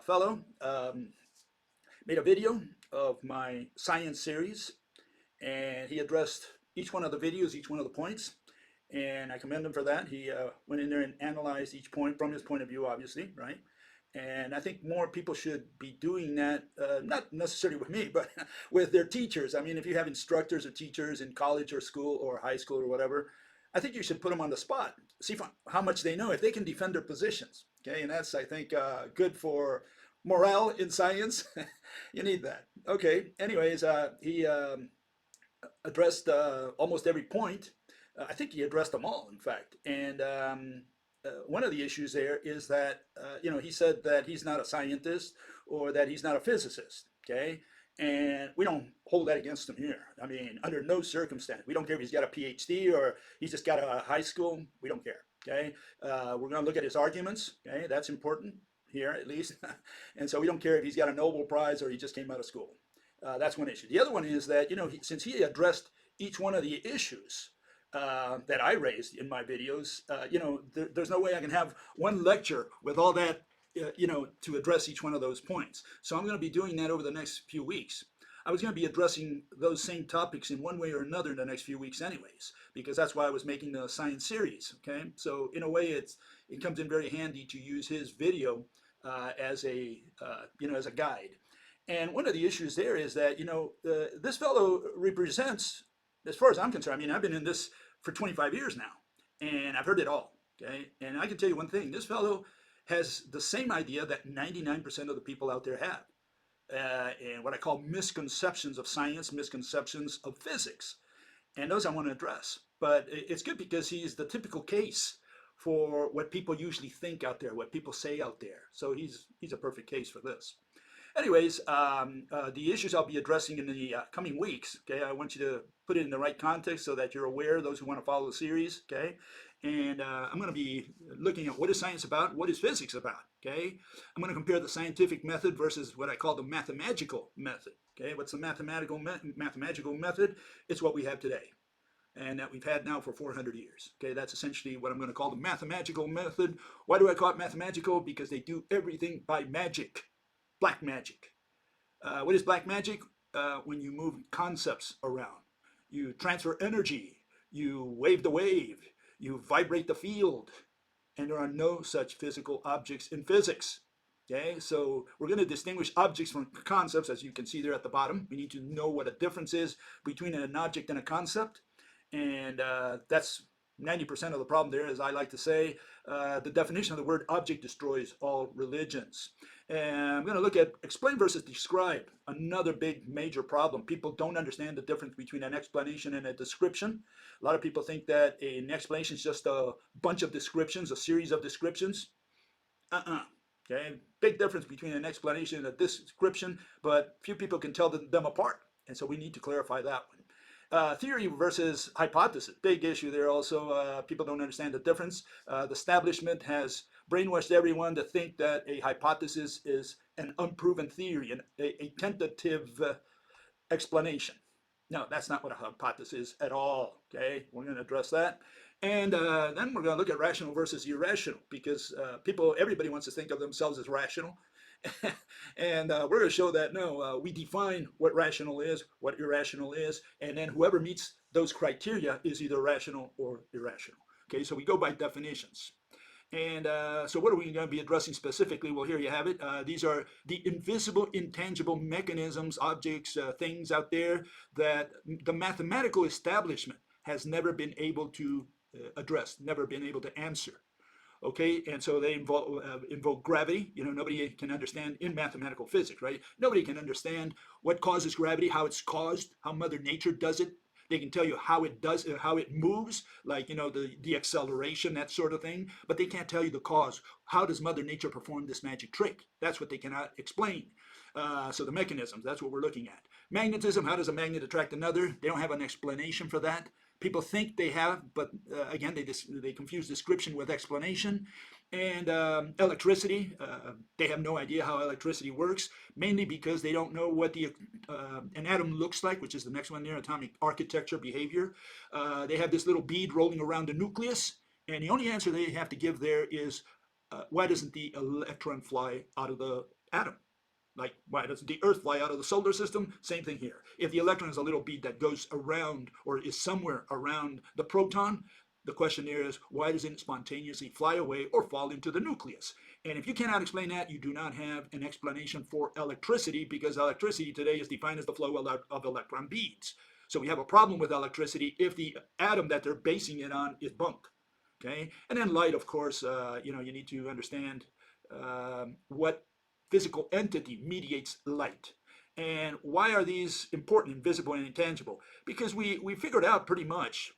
fellow made a video of my science series, and he addressed each one of the videos, each one of the points, and I commend him for that. He went in there and analyzed each point from his point of view, obviously, right? And I think more people should be doing that, not necessarily with me, but with their teachers. I mean, if you have instructors or teachers in college or school or high school or whatever, I think you should put them on the spot, see how much they know, if they can defend their positions. Okay, and that's, I think, good for morale in science. You need that. Okay, anyways, he addressed almost every point. I think he addressed them all, in fact. And one of the issues there is that, he said that he's not a scientist or that he's not a physicist, okay? And we don't hold that against him here. I mean, under no circumstance. We don't care if he's got a PhD or he's just got a high school. We don't care, okay? We're going to look at his arguments, okay? That's important here, at least. And so we don't care if he's got a Nobel Prize or he just came out of school. That's one issue. The other one is that, since he addressed each one of the issues that I raised in my videos, there's no way I can have one lecture with all that, to address each one of those points. So I'm going to be doing that over the next few weeks. I was going to be addressing those same topics in one way or another in the next few weeks anyways, because that's why I was making the science series, okay? So in a way, it comes in very handy to use his video as a guide. And one of the issues there is that, this fellow represents, as far as I'm concerned, I mean, I've been in this for 25 years now, and I've heard it all, okay? And I can tell you one thing, this fellow has the same idea that 99% of the people out there have, and what I call misconceptions of science, misconceptions of physics. And those I want to address. But it's good because he's the typical case for what people usually think out there, what people say out there. So he's a perfect case for this. Anyways, the issues I'll be addressing in the coming weeks, okay, I want you to put it in the right context so that you're aware, those who want to follow the series, okay? And I'm going to be looking at what is science about, what is physics about, okay? I'm going to compare the scientific method versus what I call the mathematical method, okay? What's the mathematical method? It's what we have today, and that we've had now for 400 years, okay? That's essentially what I'm going to call the mathematical method. Why do I call it mathematical? Because they do everything by magic. Black magic. What is black magic? When you move concepts around. You transfer energy, you wave the wave, you vibrate the field, and there are no such physical objects in physics. Okay, so we're going to distinguish objects from concepts, as you can see there at the bottom. We need to know what a difference is between an object and a concept, and that's 90% of the problem there, as I like to say. The definition of the word object destroys all religions. And I'm going to look at explain versus describe, another big major problem. People don't understand the difference between an explanation and a description. A lot of people think that an explanation is just a bunch of descriptions, a series of descriptions. Okay, big difference between an explanation and a description, but few people can tell them apart. And so we need to clarify that one. Theory versus hypothesis, big issue there also. People don't understand the difference. The establishment has brainwashed everyone to think that a hypothesis is an unproven theory, a tentative explanation. No, that's not what a hypothesis is at all, okay? We're going to address that. And then we're going to look at rational versus irrational, because everybody wants to think of themselves as rational. And we're going to show that no, we define what rational is, what irrational is, and then whoever meets those criteria is either rational or irrational. Okay, so we go by definitions. And so what are we going to be addressing specifically? Well, here you have it. These are the invisible, intangible mechanisms, objects, things out there that the mathematical establishment has never been able to address, never been able to answer. Okay, and so they invoke gravity. Nobody can understand in mathematical physics, right? Nobody can understand what causes gravity, how it's caused, how Mother Nature does it. They can tell you how it does, how it moves, like, the acceleration, that sort of thing. But they can't tell you the cause. How does Mother Nature perform this magic trick? That's what they cannot explain. So the mechanisms, that's what we're looking at. Magnetism, how does a magnet attract another? They don't have an explanation for that. People think they have, but again, they confuse description with explanation. And electricity, they have no idea how electricity works, mainly because they don't know what an atom looks like, which is the next one there, atomic architecture, behavior. They have this little bead rolling around the nucleus, and the only answer they have to give there is, why doesn't the electron fly out of the atom. Like, why doesn't the Earth fly out of the solar system? Same thing here. If the electron is a little bead that goes around or is somewhere around the proton, the question there is, why doesn't it spontaneously fly away or fall into the nucleus? And if you cannot explain that, you do not have an explanation for electricity, because electricity today is defined as the flow of electron beads. So we have a problem with electricity if the atom that they're basing it on is bunk. Okay, and then light, of course, you need to understand what physical entity mediates light. And why are these important, invisible and intangible? Because we figured out pretty much,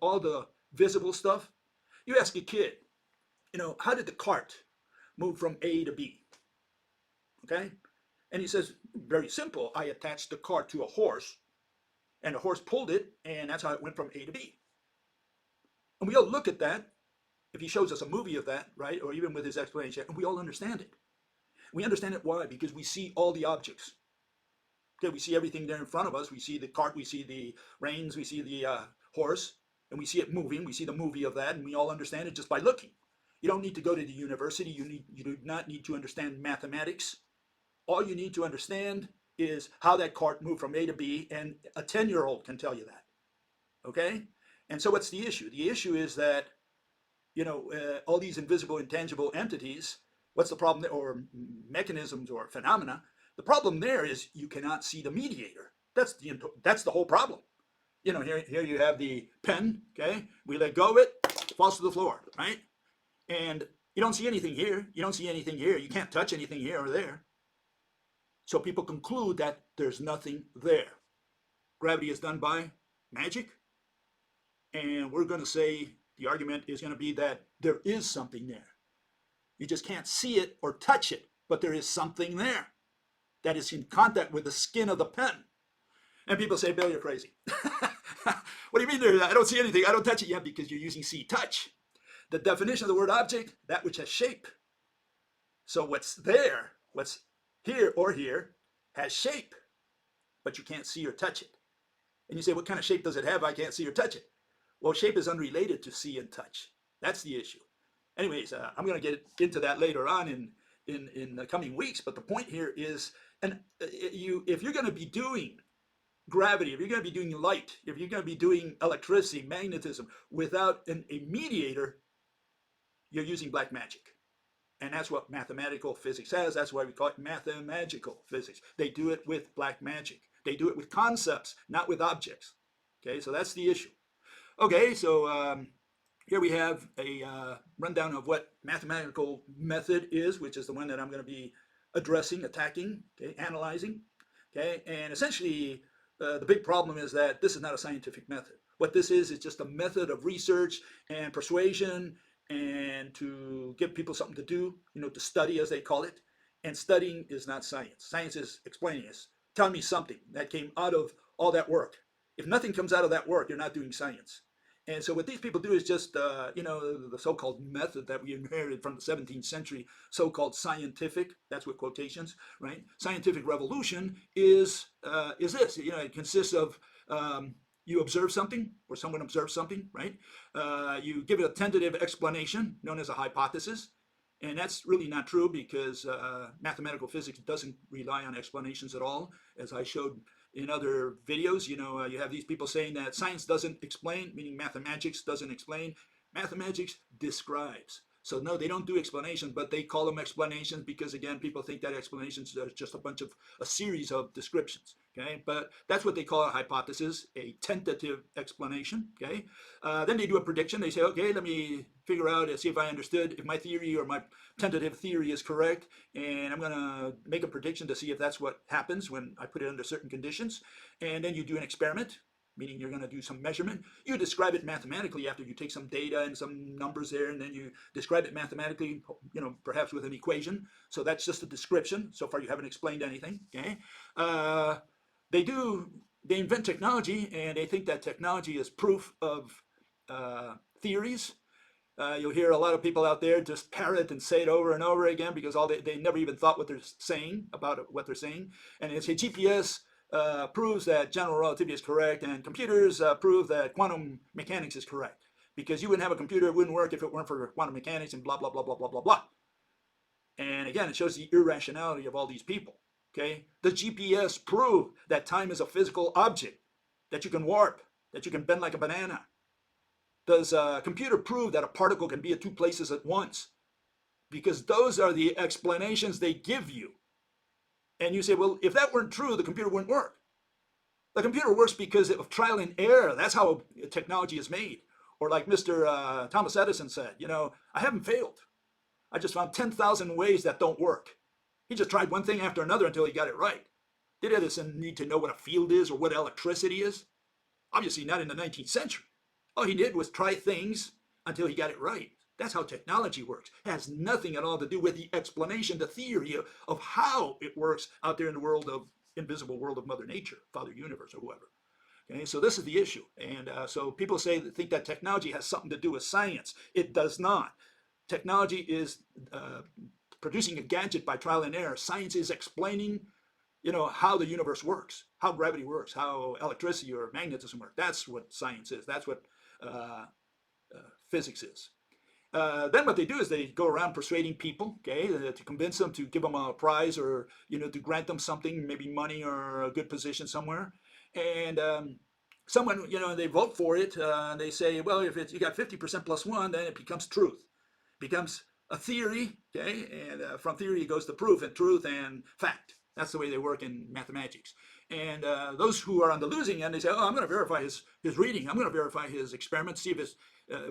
all the visible stuff. You ask a kid, how did the cart move from A to B? Okay? And he says, very simple. I attached the cart to a horse, and the horse pulled it, and that's how it went from A to B. And we all look at that, if he shows us a movie of that, right, or even with his explanation, and we all understand it. We understand it. Why? Because we see all the objects. Okay, we see everything there in front of us. We see the cart, we see the reins, we see the horse, and we see it moving. We see the movie of that, and we all understand it just by looking. You don't need to go to the university. You do not need to understand mathematics. All you need to understand is how that cart moved from A to B, and a 10-year-old can tell you that. Okay? And so what's the issue? The issue is that, all these invisible, intangible entities, what's the problem there, or mechanisms or phenomena? The problem there is you cannot see the mediator. That's the whole problem. Here you have the pen, okay? We let go of it, it falls to the floor, right? And you don't see anything here. You don't see anything here. You can't touch anything here or there. So people conclude that there's nothing there. Gravity is done by magic. And we're going to say the argument is going to be that there is something there. You just can't see it or touch it, but there is something there that is in contact with the skin of the pen. And people say, Bill, you're crazy. What do you mean there? I don't see anything. I don't touch it yet, because you're using see touch. The definition of the word object, that which has shape. So what's there, what's here or here, has shape, but you can't see or touch it. And you say, what kind of shape does it have? I can't see or touch it. Well, shape is unrelated to see and touch. That's the issue. Anyways, I'm going to get into that later on in the coming weeks. But the point here is, if you're going to be doing gravity, if you're going to be doing light, if you're going to be doing electricity, magnetism, without a mediator, you're using black magic. And that's what mathematical physics has. That's why we call it mathemagical physics. They do it with black magic. They do it with concepts, not with objects. Okay, so that's the issue. Okay, so here we have a rundown of what mathematical method is, which is the one that I'm going to be addressing, attacking, okay, analyzing. Okay, and essentially the big problem is that this is not a scientific method. What this is just a method of research and persuasion, and to give people something to do, to study, as they call it. And studying is not science. Science is explaining us, telling me something that came out of all that work. If nothing comes out of that work, you're not doing science. And so what these people do is just, the so-called method that we inherited from the 17th century, so-called scientific, that's with quotations, right? Scientific revolution is this, it consists of you observe something, or someone observes something, right? You give it a tentative explanation known as a hypothesis. And that's really not true, because mathematical physics doesn't rely on explanations at all, as I showed in other videos. You have these people saying that science doesn't explain, meaning mathematics doesn't explain. Mathematics describes. So no, they don't do explanations, but they call them explanations because, again, people think that explanations are just a series of descriptions. Okay, but that's what they call a hypothesis, a tentative explanation. Okay, then they do a prediction. They say, okay, let me figure out and see if I understood, if my theory or my tentative theory is correct, and I'm going to make a prediction to see if that's what happens when I put it under certain conditions. And then you do an experiment, meaning you're going to do some measurement. You describe it mathematically after you take some data and some numbers there, and then you describe it mathematically, perhaps with an equation. So that's just a description. So far you haven't explained anything. Okay. They invent technology, and they think that technology is proof of theories. You'll hear a lot of people out there just parrot and say it over and over again, because they never even thought what they're saying about what they're saying. And they say GPS proves that general relativity is correct, and computers prove that quantum mechanics is correct. Because you wouldn't have a computer, it wouldn't work if it weren't for quantum mechanics, and blah, blah, blah, blah, blah, blah, blah. And again, it shows the irrationality of all these people. Okay, does GPS prove that time is a physical object that you can warp, that you can bend like a banana? Does a computer prove that a particle can be at two places at once? Because those are the explanations they give you. And you say, well, if that weren't true, the computer wouldn't work. The computer works because of trial and error. That's how technology is made. Or like Mr. Thomas Edison said, I haven't failed. I just found 10,000 ways that don't work. He just tried one thing after another until he got it right. Did Edison need to know what a field is or what electricity is? Obviously not in the 19th century. All he did was try things until he got it right. That's how technology works. It has nothing at all to do with the explanation, the theory of how it works out there in the world of invisible world of Mother Nature, Father Universe, or whoever. Okay, so this is the issue. And so people think that technology has something to do with science. It does not. Technology is producing a gadget by trial and error. Science is explaining, how the universe works, how gravity works, how electricity or magnetism works. That's what science is. That's what physics is. Then what they do is they go around persuading people, okay, to convince them to give them a prize or, to grant them something, maybe money or a good position somewhere. And someone, they vote for it. And they say, well, if you got 50% plus one, then it becomes truth. It becomes a theory, okay, and from theory it goes to proof, and truth and fact. That's the way they work in mathematics. And those who are on the losing end, they say, I'm going to verify his reading. I'm going to verify his experiments, see if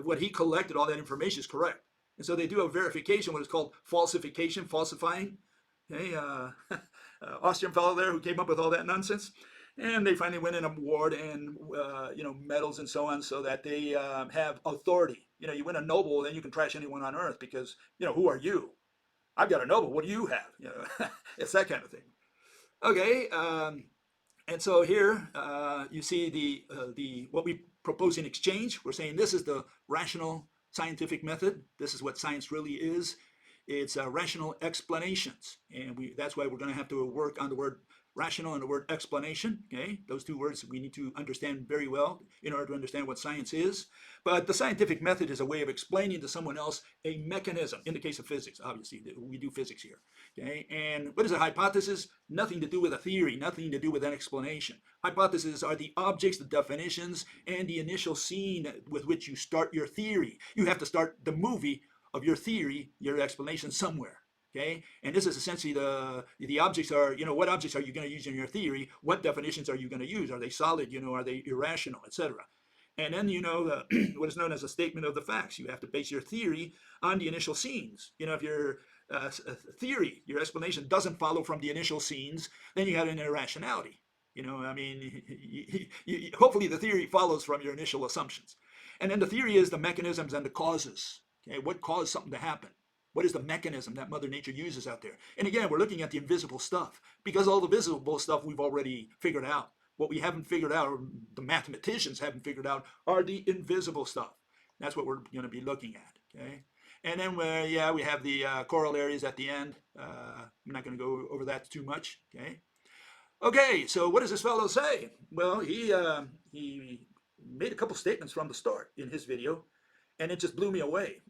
what he collected, all that information is correct. And so they do a verification, what is called falsification, falsifying. Okay, Austrian fellow there who came up with all that nonsense. And they finally win an award and medals and so on, so that they have authority. You win a Nobel, then you can trash anyone on earth because who are you? I've got a Nobel. What do you have? It's that kind of thing. Okay, and so here you see the what we propose in exchange. We're saying this is the rational scientific method. This is what science really is. It's rational explanations, and that's why we're going to have to work on the word rational and the word explanation. Okay, those two words we need to understand very well in order to understand what science is. But the scientific method is a way of explaining to someone else a mechanism. In the case of physics, obviously, we do physics here. Okay, and what is a hypothesis? Nothing to do with a theory, nothing to do with an explanation. Hypotheses are the objects, the definitions, and the initial scene with which you start your theory. You have to start the movie of your theory, your explanation somewhere. Okay, and this is essentially the objects are, what objects are you going to use in your theory? What definitions are you going to use? Are they solid? Are they irrational, etc. And then what is known as a statement of the facts. You have to base your theory on the initial scenes. If your theory, your explanation doesn't follow from the initial scenes, then you have an irrationality. Hopefully the theory follows from your initial assumptions. And then the theory is the mechanisms and the causes. Okay, what caused something to happen? What is the mechanism that Mother Nature uses out there? And again, we're looking at the invisible stuff, because all the visible stuff we've already figured out. What we haven't figured out, or the mathematicians haven't figured out, are the invisible stuff. That's what we're going to be looking at. Okay, and then we have the corollaries at the end. I'm not going to go over that too much. Okay, so what does this fellow say? Well, he made a couple statements from the start in his video, and it just blew me away.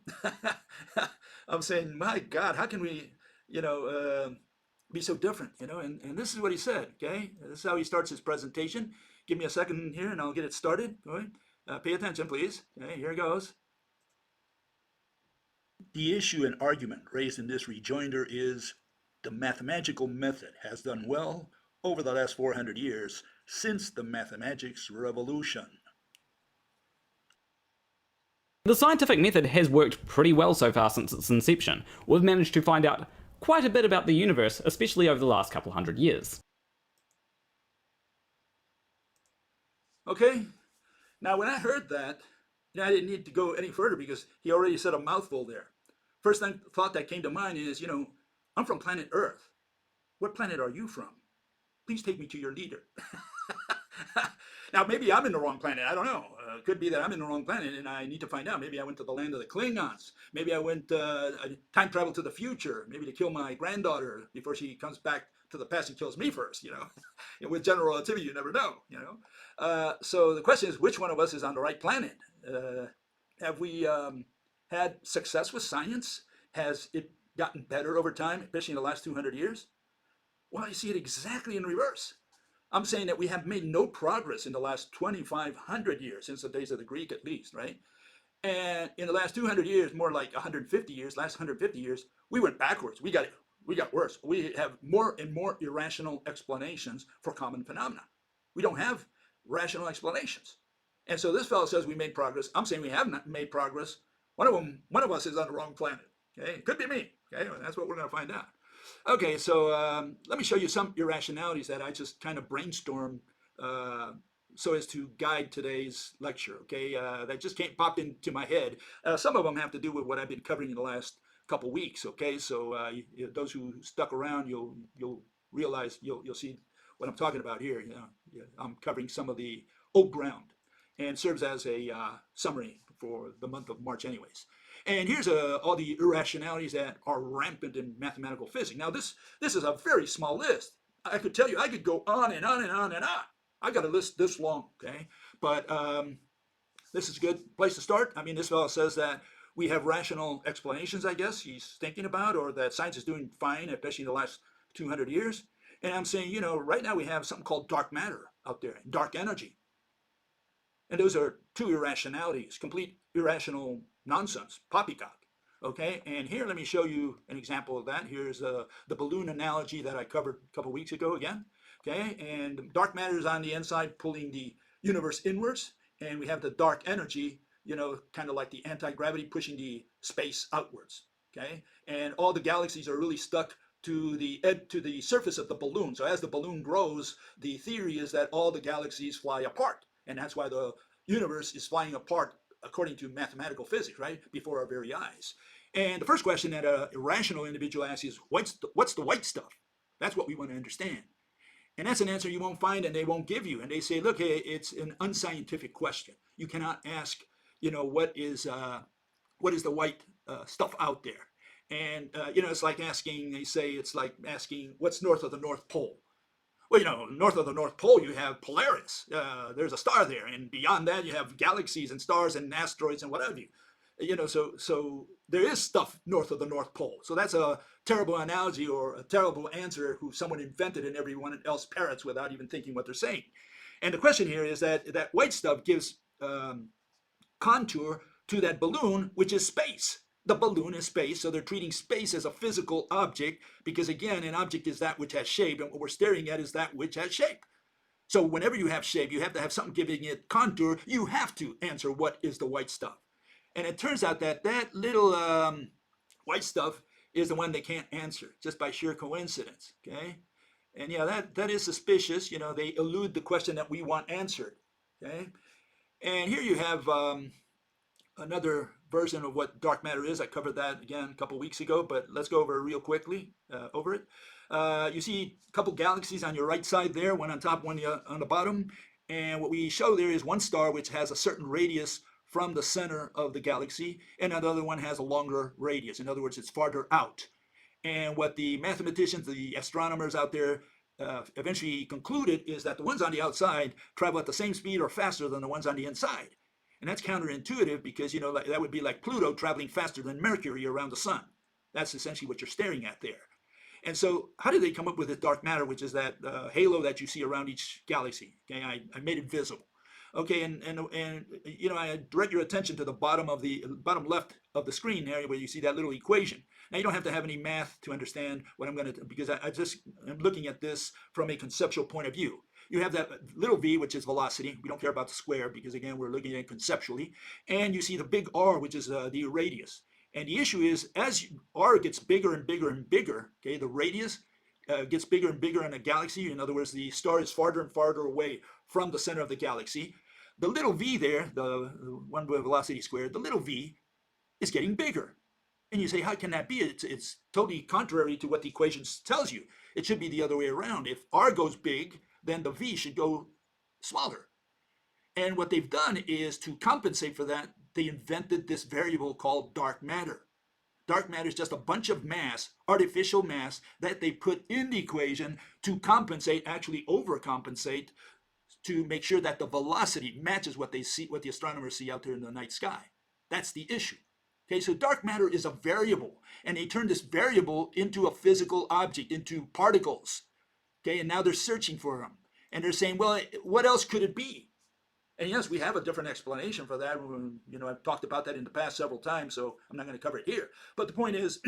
I'm saying, my God, how can we, be so different, And this is what he said, okay? This is how he starts his presentation. Give me a second here, and I'll get it started. All right? Pay attention, please. Okay, here it goes. The issue and argument raised in this rejoinder is the mathematical method has done well over the last 400 years since the mathematics revolution. The scientific method has worked pretty well so far since its inception. We've managed to find out quite a bit about the universe, especially over the last couple hundred years. Okay, now when I heard that, I didn't need to go any further because he already said a mouthful there. First thought that came to mind is, I'm from planet Earth. What planet are you from? Please take me to your leader. Now, maybe I'm in the wrong planet. I don't know. It could be that I'm in the wrong planet and I need to find out. Maybe I went to the land of the Klingons. Maybe I went time travel to the future, maybe to kill my granddaughter before she comes back to the past and kills me first, With general relativity, you never know, So the question is, which one of us is on the right planet? Have we had success with science? Has it gotten better over time, especially in the last 200 years? Well, you see it exactly in reverse. I'm saying that we have made no progress in the last 2,500 years, since the days of the Greek at least, right? And in the last 200 years, more like 150 years, last 150 years, we went backwards. We got worse. We have more and more irrational explanations for common phenomena. We don't have rational explanations. And so this fellow says we made progress. I'm saying we have not made progress. One of us is on the wrong planet. Okay, it could be me. Okay, well, that's what we're going to find out. Okay, so let me show you some irrationalities that I just kind of brainstormed so as to guide today's lecture. Okay, that just can't pop into my head. Some of them have to do with what I've been covering in the last couple weeks. Okay, so those who stuck around, you'll realize you'll see what I'm talking about here. You know, I'm covering some of the old ground, and serves as a summary for the month of March, anyways. And here's all the irrationalities that are rampant in mathematical physics. Now, this is a very small list. I could tell you, I could go on and on and on and on. I got a list this long, okay? But this is a good place to start. I mean, this fellow says that we have rational explanations, I guess, he's thinking about, or that science is doing fine, especially in the last 200 years. And I'm saying, you know, right now we have something called dark matter out there, dark energy. And those are two irrationalities, complete irrational nonsense, poppycock. Okay, and here let me show you an example of that. Here's the balloon analogy that I covered a couple weeks ago again. Okay, and dark matter is on the inside pulling the universe inwards, and we have the dark energy, you know, kind of like the anti-gravity pushing the space outwards. Okay, and all the galaxies are really stuck to the surface of the balloon. So as the balloon grows, the theory is that all the galaxies fly apart. And that's why the universe is flying apart according to mathematical physics, right, before our very eyes. And the first question that an irrational individual asks is, what's the white stuff? That's what we want to understand. And that's an answer you won't find and they won't give you. And they say, look, hey, it's an unscientific question. You cannot ask, you know, what is the white stuff out there? And, you know, it's like asking, they say it's like asking, what's north of the North Pole? Well, you know, north of the North Pole, you have Polaris. There's a star there. And beyond that, you have galaxies and stars and asteroids and what have you. You know, so there is stuff north of the North Pole. So that's a terrible analogy or a terrible answer who someone invented and everyone else parrots without even thinking what they're saying. And the question here is that white stuff gives contour to that balloon, which is space. The balloon is space, so they're treating space as a physical object because, again, an object is that which has shape, and what we're staring at is that which has shape. So whenever you have shape, you have to have something giving it contour. You have to answer what is the white stuff. And it turns out that little white stuff is the one they can't answer just by sheer coincidence, okay? And yeah, that is suspicious. You know, they elude the question that we want answered, okay? And here you have another version of what dark matter is. I covered that again a couple weeks ago, but let's go over it real quickly over it. You see a couple galaxies on your right side there, one on top, one on the bottom. And what we show there is one star which has a certain radius from the center of the galaxy, and another one has a longer radius. In other words, it's farther out. And what the mathematicians, the astronomers out there eventually concluded is that the ones on the outside travel at the same speed or faster than the ones on the inside. And that's counterintuitive because, you know, that would be like Pluto traveling faster than Mercury around the sun. That's essentially what you're staring at there. And so how did they come up with this dark matter, which is that halo that you see around each galaxy? Okay, I made it visible. Okay, and you know, I direct your attention to the bottom left of the screen there where you see that little equation. Now, you don't have to have any math to understand what I'm going to, because I'm looking at this from a conceptual point of view. You have that little v, which is velocity. We don't care about the square because, again, we're looking at it conceptually. And you see the big R, which is the radius. And the issue is, as R gets bigger and bigger and bigger, okay, the radius gets bigger and bigger in a galaxy. In other words, the star is farther and farther away from the center of the galaxy. The little v there, the one with velocity squared, the little v is getting bigger. And you say, how can that be? It's totally contrary to what the equation tells you. It should be the other way around. If R goes big, then the v should go smaller. And what they've done is, to compensate for that, they invented this variable called dark matter. Dark matter is just a bunch of mass, artificial mass, that they put in the equation to compensate, actually overcompensate, to make sure that the velocity matches what they see, what the astronomers see out there in the night sky. That's the issue. Okay, so dark matter is a variable, and they turn this variable into a physical object, into particles. Okay, and now they're searching for them, and they're saying, well, what else could it be? And yes, we have a different explanation for that. I've talked about that in the past several times, so I'm not going to cover it here. But the point is,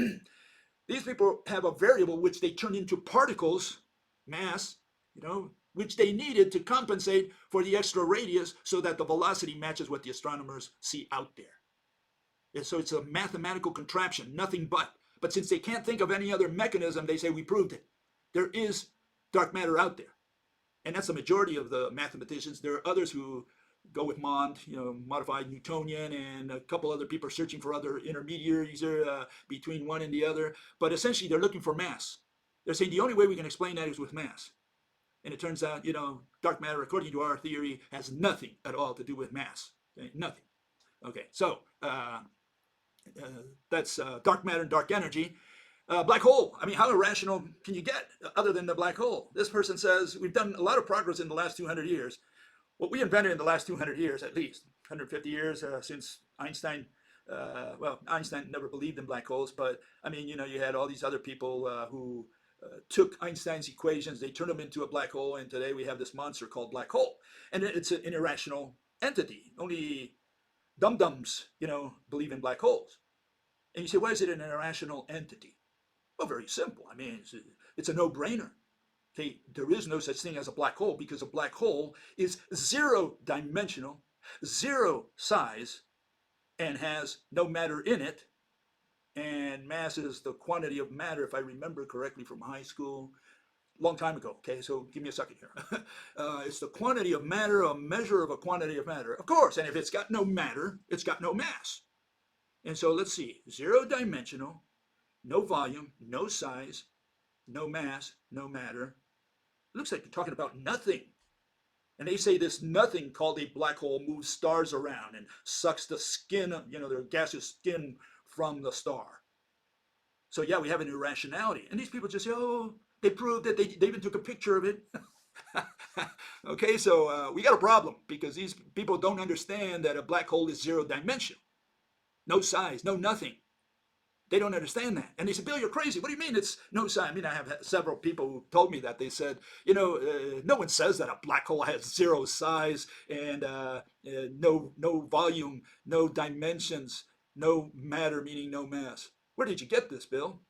these people have a variable which they turn into particles, mass, which they needed to compensate for the extra radius so that the velocity matches what the astronomers see out there. And so it's a mathematical contraption, nothing but. But since they can't think of any other mechanism, they say we proved it. There is dark matter out there. And that's the majority of the mathematicians. There are others who go with modified Newtonian, and a couple other people are searching for other intermediaries between one and the other. But essentially, they're looking for mass. They're saying the only way we can explain that is with mass. And it turns out, dark matter, according to our theory, has nothing at all to do with mass. Okay? Nothing. Okay, so that's dark matter and dark energy. Black hole. I mean, how irrational can you get other than the black hole? This person says we've done a lot of progress in the last 200 years. What we invented in the last 200 years, at least 150 years since Einstein. Einstein never believed in black holes, but I mean, you had all these other people who took Einstein's equations, they turned them into a black hole, and today we have this monster called black hole, and it's an irrational entity. Only dum-dums, believe in black holes. And you say, why is it an irrational entity? Well, very simple. I mean, it's a no-brainer. Okay, there is no such thing as a black hole because a black hole is zero-dimensional, zero size, and has no matter in it. And mass is the quantity of matter, if I remember correctly from high school, long time ago. Okay, so give me a second here. It's the quantity of matter, a measure of a quantity of matter. Of course, and if it's got no matter, it's got no mass. And so let's see, zero-dimensional, no volume, no size, no mass, no matter. It looks like you're talking about nothing. And they say this nothing called a black hole moves stars around and sucks the skin, their gaseous skin from the star. So yeah, we have an irrationality. And these people just say, oh, they proved that they even took a picture of it. Okay, so we got a problem because these people don't understand that a black hole is zero-dimensional. No size, no nothing. They don't understand that. And they said, Bill, you're crazy. What do you mean it's no size? I mean, I have several people who told me that. They said, no one says that a black hole has zero size and no volume, no dimensions, no matter, meaning no mass. Where did you get this, Bill?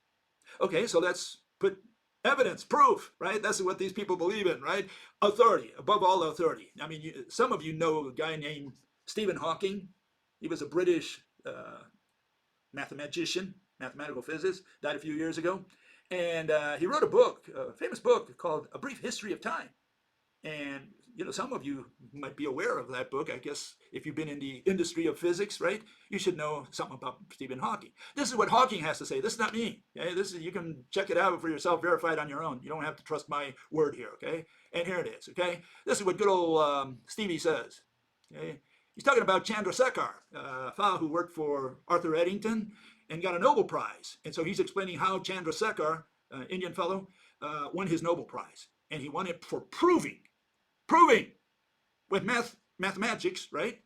Okay, so let's put evidence, proof, right? That's what these people believe in, right? Authority, above all authority. I mean, some of you know a guy named Stephen Hawking. He was a British mathematical physicist, died a few years ago. And he wrote a book, a famous book called A Brief History of Time. And, some of you might be aware of that book. I guess if you've been in the industry of physics, right, you should know something about Stephen Hawking. This is what Hawking has to say. This is not me. Okay? You can check it out for yourself, verify it on your own. You don't have to trust my word here, okay? And here it is, okay? This is what good old Stevie says, okay? He's talking about Chandrasekhar, a fellow who worked for Arthur Eddington and got a Nobel Prize. And so he's explaining how Chandrasekhar, Indian fellow, won his Nobel Prize. And he won it for proving with mathematics, right?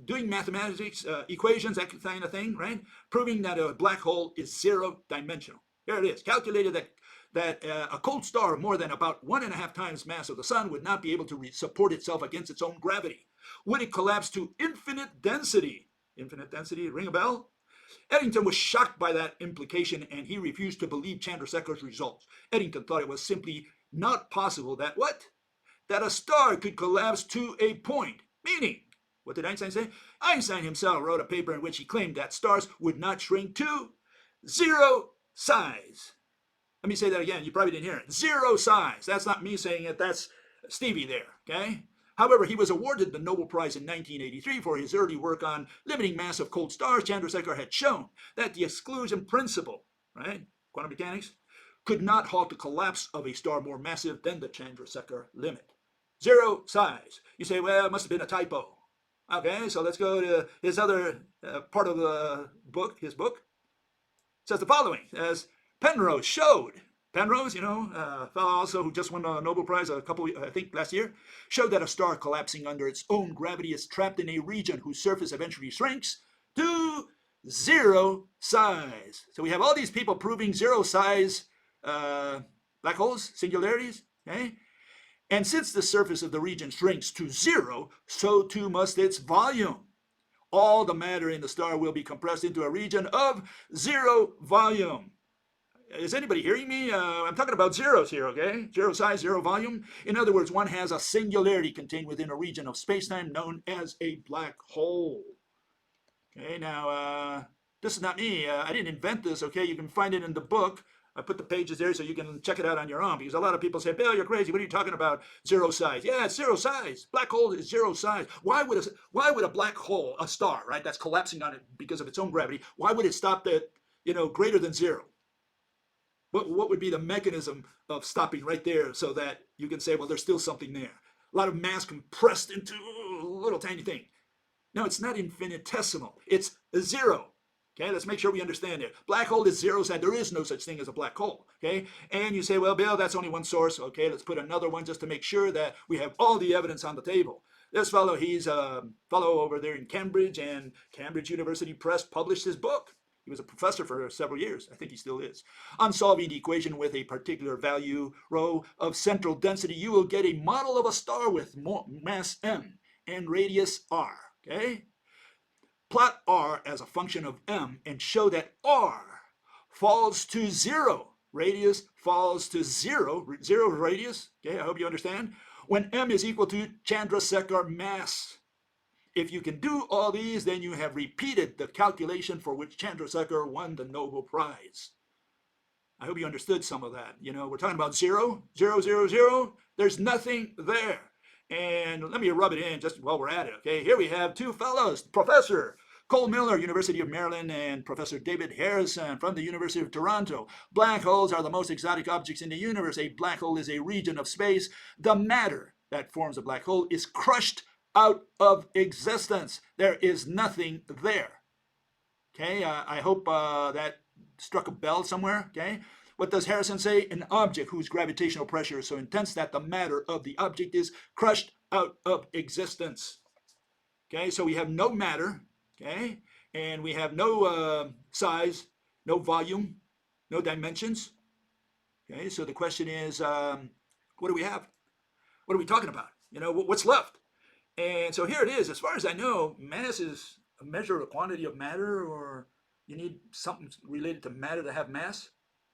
Doing mathematics, equations, that kind of thing, right? Proving that a black hole is zero-dimensional. Here it is, calculated that a cold star more than about 1.5 times mass of the sun would not be able to support itself against its own gravity. Would it collapse to infinite density? Infinite density, ring a bell? Eddington was shocked by that implication, and he refused to believe Chandrasekhar's results. Eddington thought it was simply not possible that what? That a star could collapse to a point. Meaning, what did Einstein say? Einstein himself wrote a paper in which he claimed that stars would not shrink to zero size. Let me say that again. You probably didn't hear it. Zero size. That's not me saying it. That's Stevie there, okay? However, he was awarded the Nobel Prize in 1983 for his early work on limiting mass of cold stars. Chandrasekhar had shown that the exclusion principle, right, quantum mechanics, could not halt the collapse of a star more massive than the Chandrasekhar limit. Zero size. You say, well, it must have been a typo. Okay, so let's go to his other part of the book, his book. It says the following, as Penrose showed. Penrose, a fellow also who just won a Nobel Prize I think last year, showed that a star collapsing under its own gravity is trapped in a region whose surface eventually shrinks to zero size. So we have all these people proving zero size black holes, singularities, okay? And since the surface of the region shrinks to zero, so too must its volume. All the matter in the star will be compressed into a region of zero volume. Is anybody hearing me? I'm talking about zeros here, okay? Zero size, zero volume. In other words, one has a singularity contained within a region of space-time known as a black hole. Okay, now, this is not me. I didn't invent this, okay? You can find it in the book. I put the pages there so you can check it out on your own, because a lot of people say, Bill, you're crazy. What are you talking about? Zero size. Yeah, it's zero size. Black hole is zero size. Why would a black hole, a star, right, that's collapsing on it because of its own gravity, why would it stop at, greater than zero? What would be the mechanism of stopping right there so that you can say, well, there's still something there? A lot of mass compressed into a little tiny thing. No, it's not infinitesimal. It's zero. Okay, let's make sure we understand it. Black hole is zero size. There is no such thing as a black hole. Okay, and you say, well, Bill, that's only one source. Okay, let's put another one just to make sure that we have all the evidence on the table. This fellow, he's a fellow over there in Cambridge, and Cambridge University Press published his book. He was a professor for several years. I think he still is. On solving the equation with a particular value rho of central density, you will get a model of a star with mass m and radius r. Okay? Plot r as a function of m and show that r falls to zero. Radius falls to zero. Zero radius. Okay, I hope you understand. When m is equal to Chandrasekhar mass. If you can do all these, then you have repeated the calculation for which Chandrasekhar won the Nobel Prize. I hope you understood some of that. We're talking about zero, zero, zero, zero. There's nothing there. And let me rub it in just while we're at it, okay? Here we have two fellows, Professor Cole Miller, University of Maryland, and Professor David Harrison from the University of Toronto. Black holes are the most exotic objects in the universe. A black hole is a region of space. The matter that forms a black hole is crushed out of existence. There is nothing there. Okay, I hope that struck a bell somewhere, okay? What does Harrison say? An object whose gravitational pressure is so intense that the matter of the object is crushed out of existence. Okay, so we have no matter, okay? And we have no size, no volume, no dimensions. Okay, so the question is, what do we have? What are we talking about? What's left? And so here it is. As far as I know, mass is a measure of the quantity of matter, or you need something related to matter to have mass.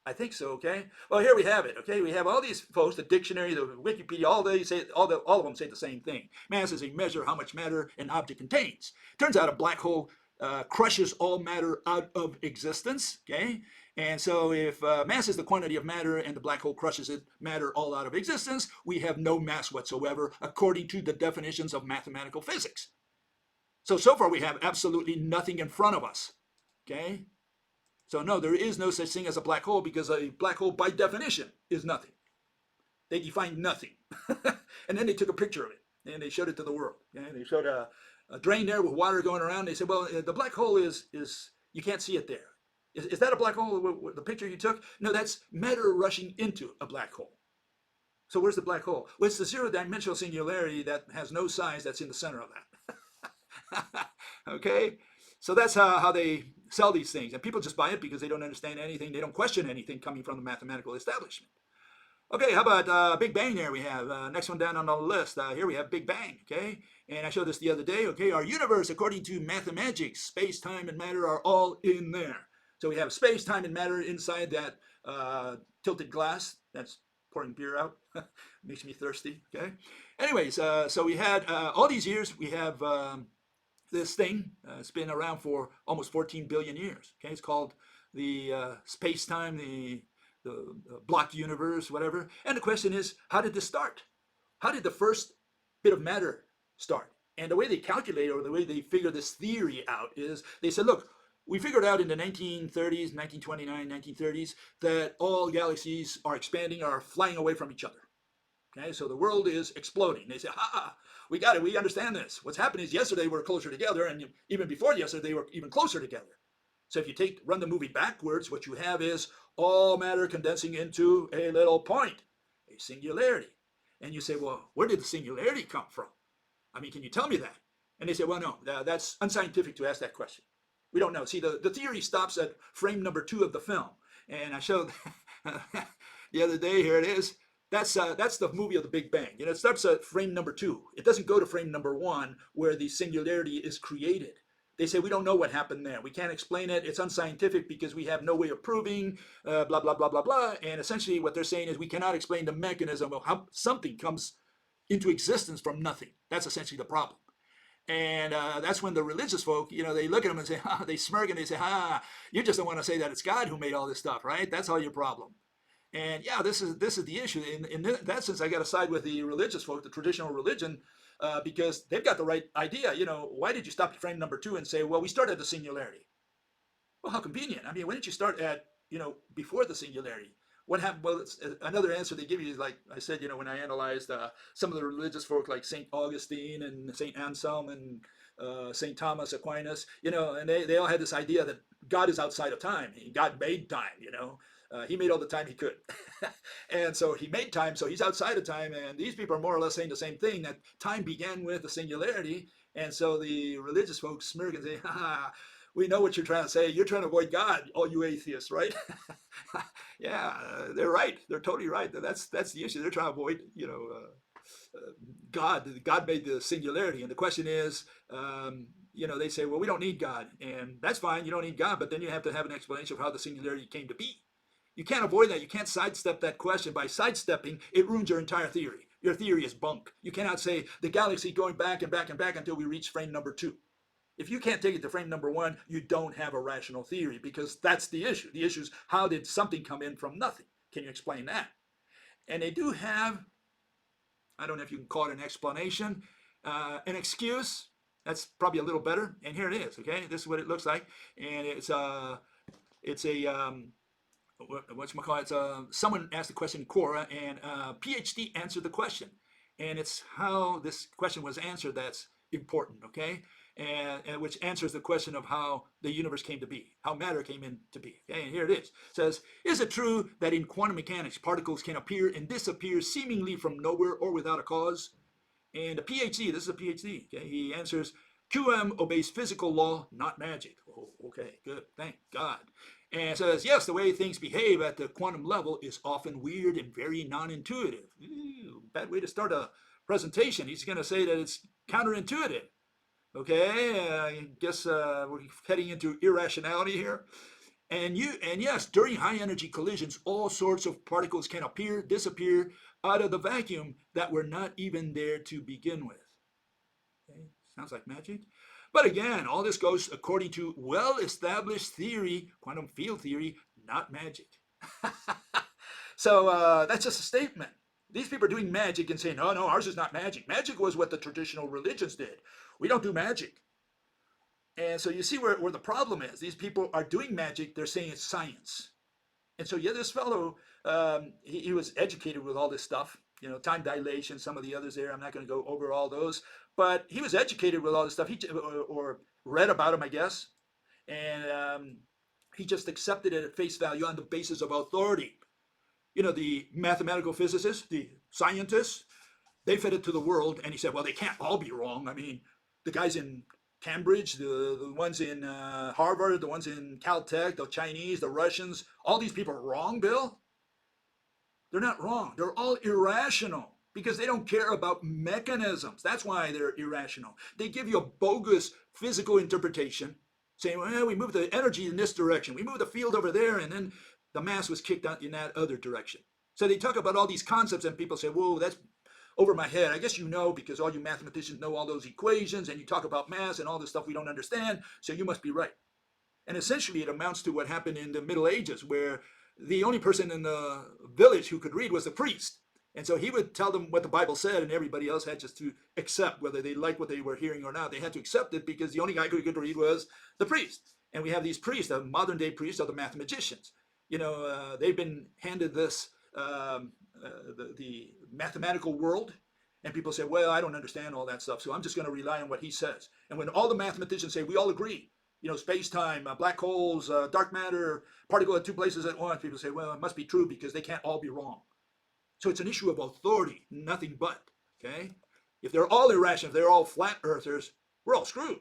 I think so, okay? Well, here we have it, okay? We have all these folks, the dictionary, the Wikipedia, all of them say the same thing. Mass is a measure of how much matter an object contains. Turns out a black hole crushes all matter out of existence, okay? And so if mass is the quantity of matter and the black hole crushes matter all out of existence, we have no mass whatsoever according to the definitions of mathematical physics. So far we have absolutely nothing in front of us, okay? So no, there is no such thing as a black hole, because a black hole by definition is nothing. They defined nothing. And then they took a picture of it and they showed it to the world. Okay? They showed a drain there with water going around. They said, well, the black hole is you can't see it there. Is that a black hole, the picture you took? No, that's matter rushing into a black hole. So where's the black hole? Well, it's the zero-dimensional singularity that has no size that's in the center of that. Okay? So that's how they sell these things. And people just buy it because they don't understand anything. They don't question anything coming from the mathematical establishment. Okay, how about Big Bang there we have? Next one down on the list. Here we have Big Bang, okay? And I showed this the other day, okay? Our universe, according to mathematics, space, time, and matter are all in there. So we have space, time, and matter inside that tilted glass. That's pouring beer out. Makes me thirsty, okay? Anyways, so we had all these years, we have this thing. It's been around for almost 14 billion years, okay? It's called the space-time, the block universe, whatever. And the question is, how did this start? How did the first bit of matter start? And the way they calculate, or the way they figure this theory out, is they said, look, we figured out in the 1930s, 1929, 1930s, that all galaxies are expanding, are flying away from each other. Okay, so the world is exploding. They say, we got it, we understand this. What's happening is yesterday we're closer together, and even before yesterday they were even closer together. So if you run the movie backwards, what you have is all matter condensing into a little point, a singularity. And you say, well, where did the singularity come from? I mean, can you tell me that? And they say, well, no, that's unscientific to ask that question. We don't know. See, the theory stops at frame number 2 of the film. And I showed the other day, here it is. That's the movie of the Big Bang. It starts at frame number 2. It doesn't go to frame number 1 where the singularity is created. They say we don't know what happened there. We can't explain it. It's unscientific because we have no way of proving, blah, blah, blah, blah, blah. And essentially what they're saying is we cannot explain the mechanism of how something comes into existence from nothing. That's essentially the problem. And that's when the religious folk, they look at them and say, they smirk and they say, you just don't want to say that it's God who made all this stuff, right? That's all your problem. And yeah, this is the issue. In that sense, I got to side with the religious folk, the traditional religion, because they've got the right idea. Why did you stop at frame number 2 and say, well, we started at the singularity? Well, how convenient. I mean, why didn't you start at, before the singularity? What happened? Well, another answer they give you is like I said, when I analyzed some of the religious folk like St. Augustine and St. Anselm and St. Thomas Aquinas, and they all had this idea that God is outside of time. God made time, he made all the time he could. And so he made time, so he's outside of time. And these people are more or less saying the same thing, that time began with the singularity. And so the religious folks smirk and say, we know what you're trying to say. You're trying to avoid God, all you atheists, right? Yeah, they're right. They're totally right. That's the issue. They're trying to avoid, God. God made the singularity. And the question is, they say, well, we don't need God. And that's fine. You don't need God. But then you have to have an explanation of how the singularity came to be. You can't avoid that. You can't sidestep that question. By sidestepping, it ruins your entire theory. Your theory is bunk. You cannot say the galaxy going back and back and back until we reach frame number 2. If you can't take it to frame number 1, you don't have a rational theory, because that's the issue. The issue is, how did something come in from nothing? Can you explain that? And they do have, I don't know if you can call it an explanation, an excuse. That's probably a little better. And here it is. Okay, this is what it looks like, and it's a someone asked the question in Quora, and PhD answered the question, and it's how this question was answered that's important. Okay. And which answers the question of how the universe came to be, how matter came into be. Okay, and here it is. It says, is it true that in quantum mechanics, particles can appear and disappear seemingly from nowhere or without a cause? And a PhD, this is a PhD, okay, he answers, QM obeys physical law, not magic. Oh, okay, good, thank God. And says, yes, the way things behave at the quantum level is often weird and very non-intuitive. Ooh, bad way to start a presentation. He's going to say that it's counterintuitive. Okay, I guess we're heading into irrationality here. And yes, during high energy collisions, all sorts of particles can appear, disappear out of the vacuum that were not even there to begin with. Okay, sounds like magic. But again, all this goes according to well-established theory, quantum field theory, not magic. So that's just a statement. These people are doing magic and saying, no, ours is not magic. Magic was what the traditional religions did. We don't do magic. And so you see where the problem is. These people are doing magic. They're saying it's science. And so, yeah, this fellow, he was educated with all this stuff, time dilation, some of the others there. I'm not going to go over all those. But he was educated with all this stuff, or read about him, I guess. And he just accepted it at face value on the basis of authority. The mathematical physicists, the scientists, they fed it to the world. And he said, well, they can't all be wrong. I mean, the guys in Cambridge, the ones in Harvard, the ones in Caltech, the Chinese, the Russians, all these people are wrong, Bill? They're not wrong. They're all irrational because they don't care about mechanisms. That's why they're irrational. They give you a bogus physical interpretation saying, well, we move the energy in this direction. We move the field over there, and then the mass was kicked out in that other direction. So they talk about all these concepts, and people say, whoa, that's over my head. I guess because all you mathematicians know all those equations, and you talk about mass and all this stuff we don't understand, so you must be right. And essentially it amounts to what happened in the Middle Ages, where the only person in the village who could read was the priest. And so he would tell them what the Bible said, and everybody else had just to accept, whether they liked what they were hearing or not. They had to accept it because the only guy who could read was the priest. And we have these priests, the modern day priests are the mathematicians. They've been handed this, the mathematical world, and people say, well, I don't understand all that stuff, so I'm just going to rely on what he says. And when all the mathematicians say, we all agree, space-time, black holes, dark matter, particle at two places at once, people say, well, it must be true because they can't all be wrong. So it's an issue of authority, nothing but, okay? If they're all irrational, if they're all flat earthers, we're all screwed.